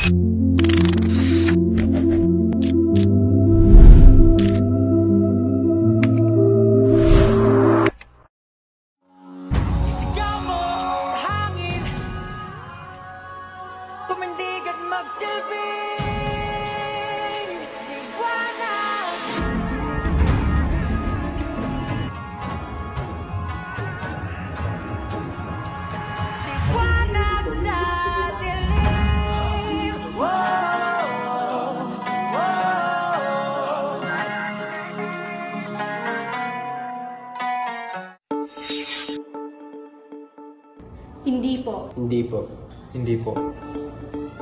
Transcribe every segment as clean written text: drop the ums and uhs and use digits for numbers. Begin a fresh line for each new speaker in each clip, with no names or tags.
Isigaw mo sa hangin, tumindig at magsilbing liwanag. Liwanag sa dilim. Whoa, whoa.
Hindi po.
Hindi po.
Hindi po.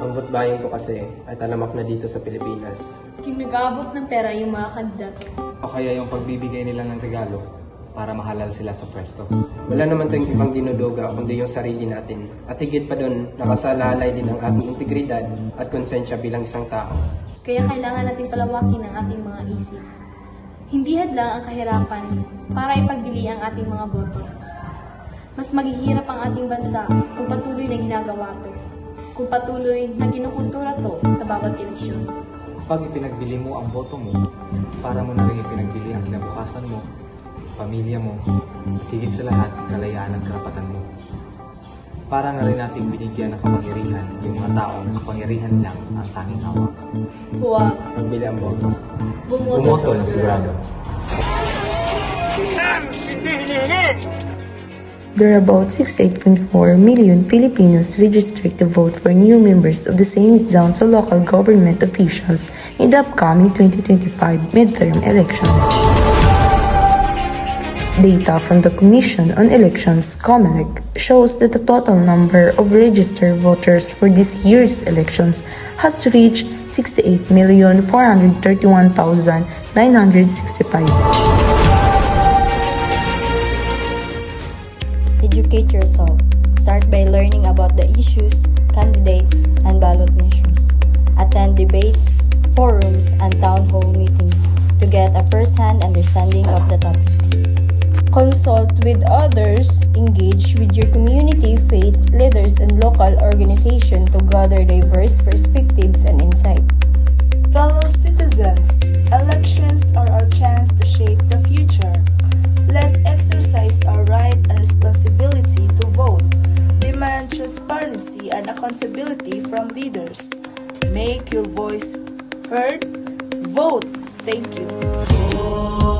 Ang vote-buying po kasi ay talamak na dito sa Pilipinas.
Yung nag-aabot ng pera yung mga kandidato.
O kaya yung pagbibigay nila ng regalo para mahalal sila sa pwesto.
Wala naman tayong ibang dinuduga kundi yung sarili natin. At higit pa doon, nakasalalay din ang ating integridad at konsensya bilang isang tao.
Kaya kailangan natin palawakin ang ating mga isip. Hindi hadlang ang kahirapan para ipagbili ang ating mga boto. Mas maghihirap ang ating bansa kung patuloy na ginagawa to. Kung patuloy na kinukultura to sa bawat eleksyon.
Pag ipinagbili mo ang boto mo, para mo na rin ipinagbili ang kinabukasan mo, pamilya mo, at higit sa lahat, kalayaan ng karapatan mo. Para na rin natin binigyan ng kapangyarihan yung mga taong kapangyarihan lang ang tanging hawak.
Huwag
Magbili ang boto.
bumoto
ng sigurado.
There are about 68.4 million Filipinos registered to vote for new members of the Senate down to local government officials in the upcoming 2025 midterm elections. Data from the Commission on Elections, COMELEC, shows that the total number of registered voters for this year's elections has reached 68,431,965.
Educate yourself. Start by learning about the issues, candidates, and ballot measures. Attend debates, forums, and town hall meetings to get a first-hand understanding of the topics. Consult with others, engage with your community, faith leaders, and local organizations to gather diverse perspectives and insight.
Fellow citizens, elections are our chance to shape the future. Let's exercise our right and responsibility to vote. Demand transparency and accountability from leaders. Make your voice heard. Vote. Thank you.